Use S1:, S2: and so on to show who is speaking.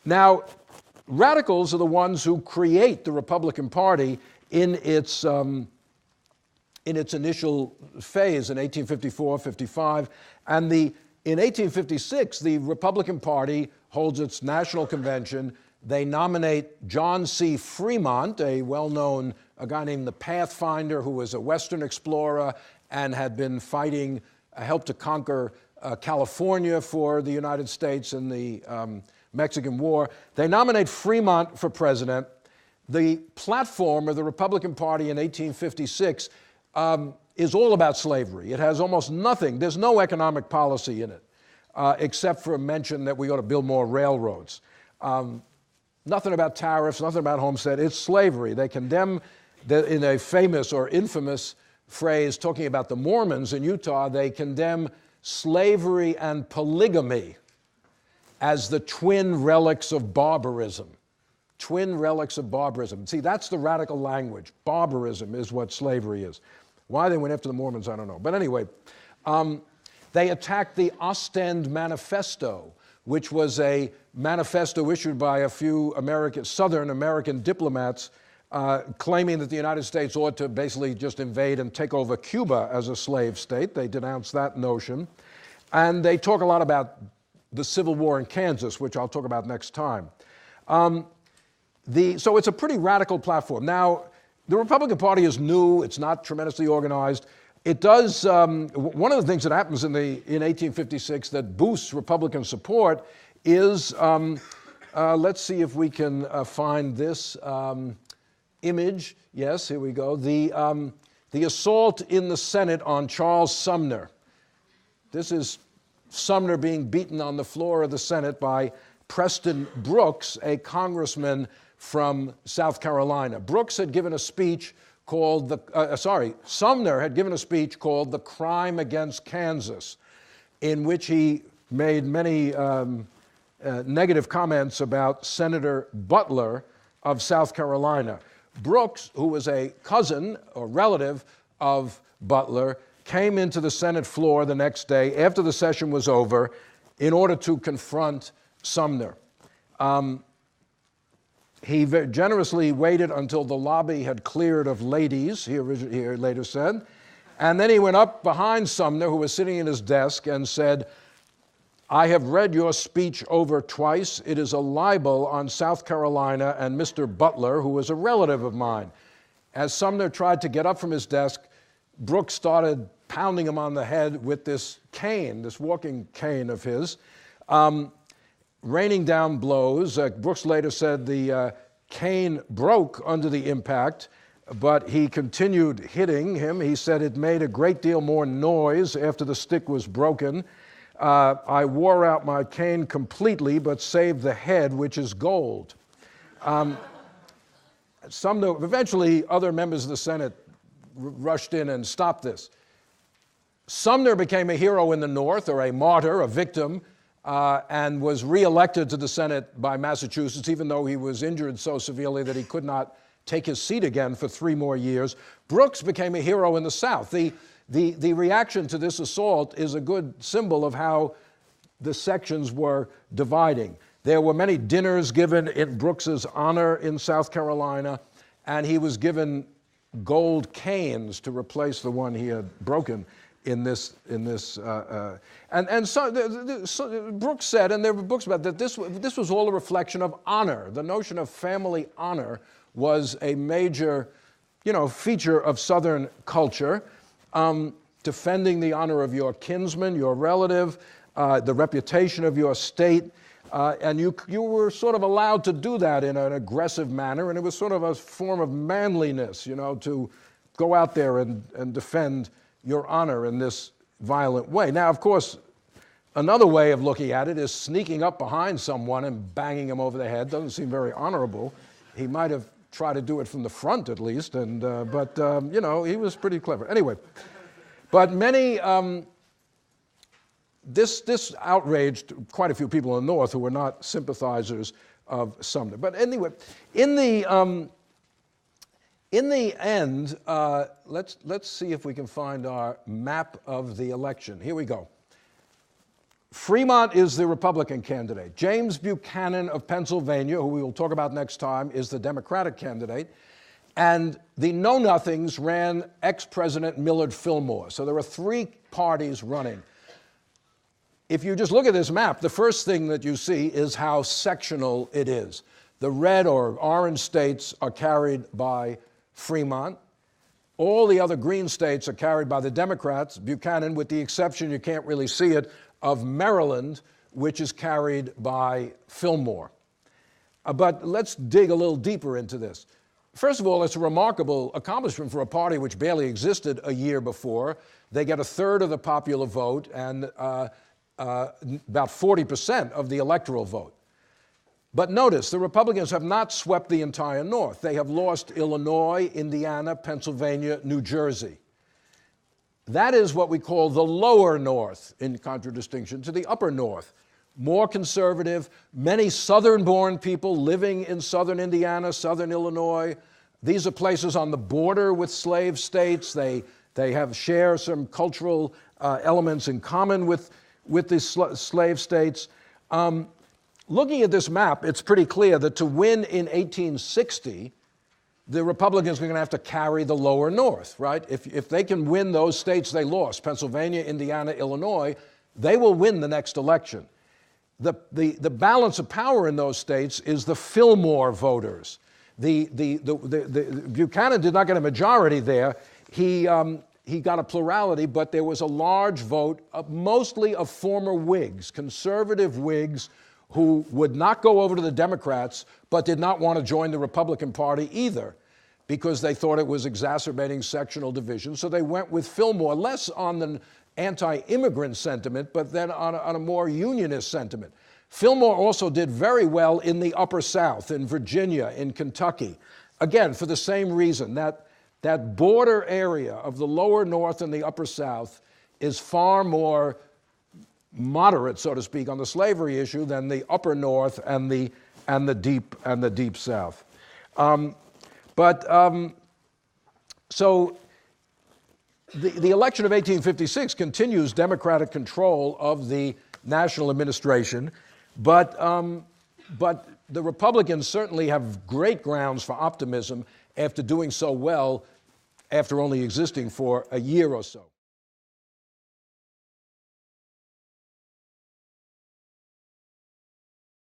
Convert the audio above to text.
S1: Now, radicals are the ones who create the Republican Party in its initial phase in 1854, 55, and in 1856, the Republican Party holds its national convention. They nominate John C. Fremont, a well-known guy named the Pathfinder, who was a Western explorer and had been fighting, helped to conquer California for the United States in the Mexican War. They nominate Fremont for president. The platform of the Republican Party in 1856 is all about slavery. It has almost nothing. There's no economic policy in it, except for a mention that we ought to build more railroads. Nothing about tariffs, nothing about homestead. It's slavery. They condemn, in a famous or infamous phrase talking about the Mormons in Utah, they condemn slavery and polygamy as the twin relics of barbarism. Twin relics of barbarism. See, that's the radical language. Barbarism is what slavery is. Why they went after the Mormons, I don't know. But anyway, they attacked the Ostend Manifesto, which was a manifesto issued by a few Southern American diplomats claiming that the United States ought to basically just invade and take over Cuba as a slave state. They denounced that notion. And they talk a lot about the Civil War in Kansas, which I'll talk about next time. So it's a pretty radical platform. Now, the Republican Party is new. It's not tremendously organized. It does, one of the things that happens in 1856 that boosts Republican support is, let's see if we can find this image. Yes, here we go. The assault in the Senate on Charles Sumner. This is Sumner being beaten on the floor of the Senate by Preston Brooks, a congressman from South Carolina. Brooks had given a speech called Sumner had given a speech called "The Crime Against Kansas," in which he made many negative comments about Senator Butler of South Carolina. Brooks, who was a cousin or relative of Butler, came into the Senate floor the next day after the session was over in order to confront Sumner. He generously waited until the lobby had cleared of ladies, he later said, and then he went up behind Sumner, who was sitting at his desk, and said, "I have read your speech over twice. It is a libel on South Carolina and Mr. Butler, who is a relative of mine." As Sumner tried to get up from his desk, Brooks started pounding him on the head with this cane, this walking cane of his, raining down blows. Brooks later said the cane broke under the impact, but he continued hitting him. He said it made a great deal more noise after the stick was broken. "I wore out my cane completely, but saved the head, which is gold." Eventually, other members of the Senate rushed in and stopped this. Sumner became a hero in the North, or a martyr, a victim, and was reelected to the Senate by Massachusetts, even though he was injured so severely that he could not take his seat again for 3 more years. Brooks became a hero in the South. The reaction to this assault is a good symbol of how the sections were dividing. There were many dinners given in Brooks's honor in South Carolina, and he was given gold canes to replace the one he had broken in this. So Brooks said, and there were books about that, this was all a reflection of honor. The notion of family honor was a major, feature of Southern culture. Defending the honor of your kinsman, your relative, the reputation of your state, and you were sort of allowed to do that in an aggressive manner, and it was sort of a form of manliness, to go out there and defend your honor in this violent way. Now, of course, another way of looking at it is sneaking up behind someone and banging him over the head. Doesn't seem very honorable. He might have tried to do it from the front at least, but he was pretty clever. Anyway, but many, this outraged quite a few people in the North who were not sympathizers of Sumner. But anyway, in the end, let's see if we can find our map of the election. Here we go. Fremont is the Republican candidate. James Buchanan of Pennsylvania, who we will talk about next time, is the Democratic candidate. And the know-nothings ran ex-President Millard Fillmore. So there are three parties running. If you just look at this map, the first thing that you see is how sectional it is. The red or orange states are carried by Fremont. All the other green states are carried by the Democrats, Buchanan, with the exception, you can't really see it, of Maryland, which is carried by Fillmore. But let's dig a little deeper into this. First of all, it's a remarkable accomplishment for a party which barely existed a year before. They get a third of the popular vote and about 40% of the electoral vote. But notice, the Republicans have not swept the entire North. They have lost Illinois, Indiana, Pennsylvania, New Jersey. That is what we call the lower North, in contradistinction to the upper North. More conservative, many Southern-born people living in southern Indiana, southern Illinois. These are places on the border with slave states. They share some cultural elements in common with the slave states. Looking at this map, it's pretty clear that to win in 1860, the Republicans are going to have to carry the lower North, right? If they can win those states they lost, Pennsylvania, Indiana, Illinois, they will win the next election. The balance of power in those states is the Fillmore voters. Buchanan did not get a majority there. He got a plurality, but there was a large vote, mostly of former Whigs, conservative Whigs, who would not go over to the Democrats, but did not want to join the Republican Party either, because they thought it was exacerbating sectional division. So they went with Fillmore, less on the anti-immigrant sentiment, but then on a more unionist sentiment. Fillmore also did very well in the Upper South, in Virginia, in Kentucky. Again, for the same reason, that border area of the lower North and the Upper South is far more moderate, so to speak, on the slavery issue than the upper North and the deep South. So the election of 1856 continues Democratic control of the national administration, but the Republicans certainly have great grounds for optimism after doing so well, after only existing for a year or so.